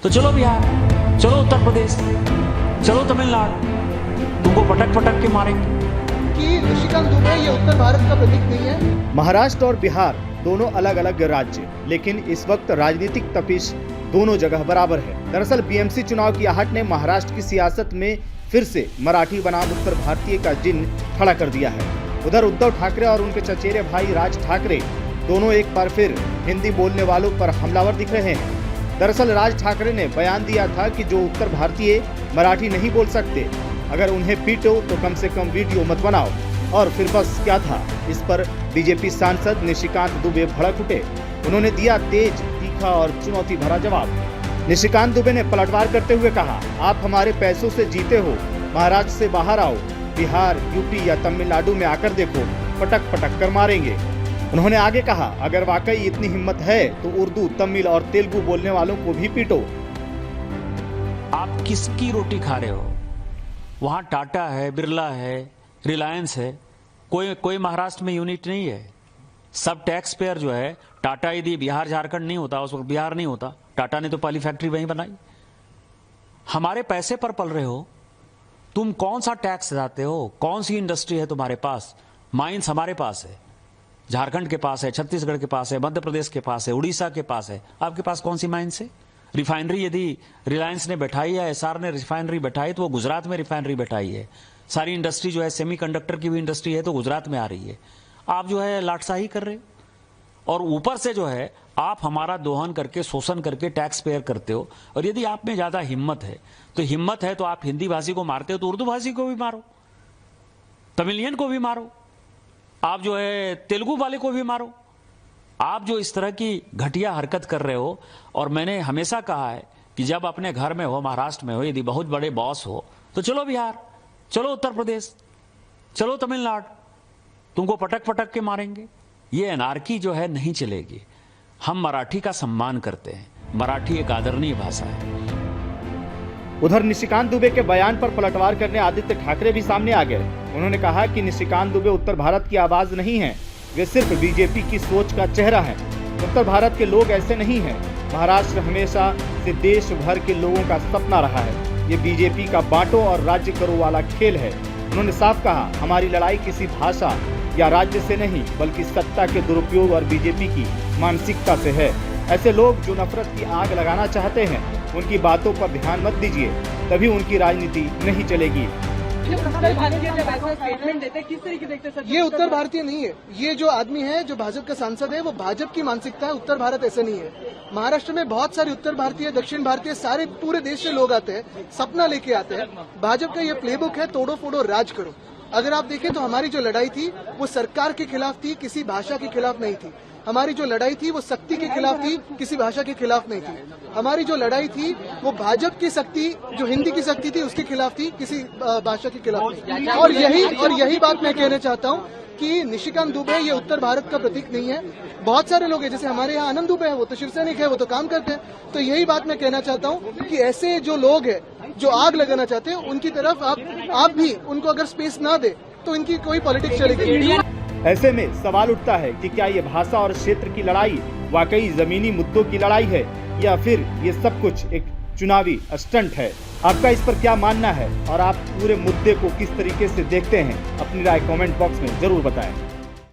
तो चलो बिहार, चलो उत्तर प्रदेश, चलो तमिलनाडु, तुमको पटक पटक के मारेंगे। कि निशिकांत दुबे ये उत्तर भारत का प्रतीक नहीं है। महाराष्ट्र और बिहार दोनों अलग अलग राज्य, लेकिन इस वक्त राजनीतिक तपिश दोनों जगह बराबर है। दरअसल बीएमसी चुनाव की आहट ने महाराष्ट्र की सियासत में फिर से मराठी बनाम उत्तर भारतीय का जिन खड़ा कर दिया है। उधर उद्धव ठाकरे और उनके चचेरे भाई राज ठाकरे दोनों एक बार फिर हिंदी बोलने वालों पर हमलावर दिख रहे हैं। दरअसल राज ठाकरे ने बयान दिया था कि जो उत्तर भारतीय मराठी नहीं बोल सकते, अगर उन्हें पीटो तो कम से कम वीडियो मत बनाओ। और फिर बस क्या था, इस पर बीजेपी सांसद निशिकांत दुबे भड़क उठे। उन्होंने दिया तेज, तीखा और चुनौती भरा जवाब। निशिकांत दुबे ने पलटवार करते हुए कहा, आप हमारे पैसों से जीते हो, महाराष्ट्र से बाहर आओ, बिहार, यूपी या तमिलनाडु में आकर देखो, पटक पटक कर मारेंगे। उन्होंने आगे कहा, अगर वाकई इतनी हिम्मत है तो उर्दू, तमिल और तेलुगु बोलने वालों को भी पीटो। आप किसकी रोटी खा रहे हो? वहां टाटा है, बिरला है, रिलायंस है, कोई महाराष्ट्र में यूनिट नहीं है। सब टैक्स पेयर जो है, टाटा यदि बिहार झारखंड नहीं होता, उस वक्त बिहार नहीं होता, टाटा ने तो पहली फैक्ट्री वहीं बनाई। हमारे पैसे पर पल रहे हो, तुम कौन सा टैक्स देते हो? कौन सी इंडस्ट्री है तुम्हारे पास? माइंस हमारे पास है, झारखंड के पास है, छत्तीसगढ़ के पास है, मध्य प्रदेश के पास है, उड़ीसा के पास है। आपके पास कौन सी माइंस है? रिफाइनरी यदि रिलायंस ने बैठाई है, एसआर ने रिफाइनरी बैठाई, तो वो गुजरात में रिफाइनरी बैठाई है। सारी इंडस्ट्री जो है, सेमीकंडक्टर की भी इंडस्ट्री है, तो गुजरात में आ रही है। आप जो है लाटसाही कर रहे हो और ऊपर से जो है आप हमारा दोहन करके, शोषण करके टैक्स पेयर करते हो। और यदि आप में ज्यादा हिम्मत है तो आप हिंदी भाषी को मारते हो तो उर्दू भाषी को भी मारो, तमिलियन को भी मारो, आप जो है तेलुगु वाले को भी मारो। आप जो इस तरह की घटिया हरकत कर रहे हो, और मैंने हमेशा कहा है कि जब अपने घर में हो, महाराष्ट्र में हो, यदि बहुत बड़े बॉस हो तो चलो बिहार, चलो उत्तर प्रदेश, चलो तमिलनाडु, तुमको पटक पटक के मारेंगे। ये अनार्की जो है नहीं चलेगी। हम मराठी का सम्मान करते हैं, मराठी एक आदरणीय भाषा है। उधर निशिकांत दुबे के बयान पर पलटवार करने आदित्य ठाकरे भी सामने आ गए। उन्होंने कहा कि निशिकांत दुबे उत्तर भारत की आवाज नहीं है, वे सिर्फ बीजेपी की सोच का चेहरा है। उत्तर भारत के लोग ऐसे नहीं हैं। महाराष्ट्र हमेशा से देश भर के लोगों का सपना रहा है। ये बीजेपी का बांटो और राज्य करो वाला खेल है। उन्होंने साफ कहा, हमारी लड़ाई किसी भाषा या राज्य से नहीं, बल्कि सत्ता के दुरुपयोग और बीजेपी की मानसिकता से है। ऐसे लोग जो नफरत की आग लगाना चाहते हैं, उनकी बातों पर ध्यान मत दीजिए, तभी उनकी राजनीति नहीं चलेगी। ये उत्तर भारतीय नहीं है। ये जो आदमी है, जो भाजपा का सांसद है, वो भाजपा की मानसिकता है। उत्तर भारत ऐसे नहीं है। महाराष्ट्र में बहुत सारे उत्तर भारतीय, दक्षिण भारतीय, सारे पूरे देश से लोग आते हैं, सपना लेके आते हैं। भाजपा का ये प्लेबुक है, तोड़ो फोड़ो राज करो। अगर आप देखें तो हमारी जो लड़ाई थी वो सरकार के खिलाफ थी, किसी भाषा के खिलाफ नहीं थी। हमारी जो लड़ाई थी वो शक्ति के खिलाफ थी, किसी भाषा के खिलाफ नहीं थी। हमारी जो लड़ाई थी वो भाजपा की शक्ति, जो हिंदी की शक्ति थी, उसके खिलाफ थी, किसी भाषा के खिलाफ नहीं। और यही बात मैं कहना चाहता हूँ कि निशिकांत दुबे ये उत्तर भारत का प्रतीक नहीं है। बहुत सारे लोग हैं, जैसे हमारे यहाँ आनंद दुबे है, वो तो शिवसैनिक है, वो तो काम करते हैं। तो यही बात मैं कहना चाहता हूँ कि ऐसे जो लोग हैं जो आग लगाना चाहते हैं, उनकी तरफ आप भी उनको अगर स्पेस ना दे तो इनकी कोई पॉलिटिक्स चलेगी। ऐसे में सवाल उठता है कि क्या ये भाषा और क्षेत्र की लड़ाई वाकई जमीनी मुद्दों की लड़ाई है, या फिर ये सब कुछ एक चुनावी स्टंट है? आपका इस पर क्या मानना है और आप पूरे मुद्दे को किस तरीके से देखते हैं? अपनी राय कमेंट बॉक्स में जरूर बताएं।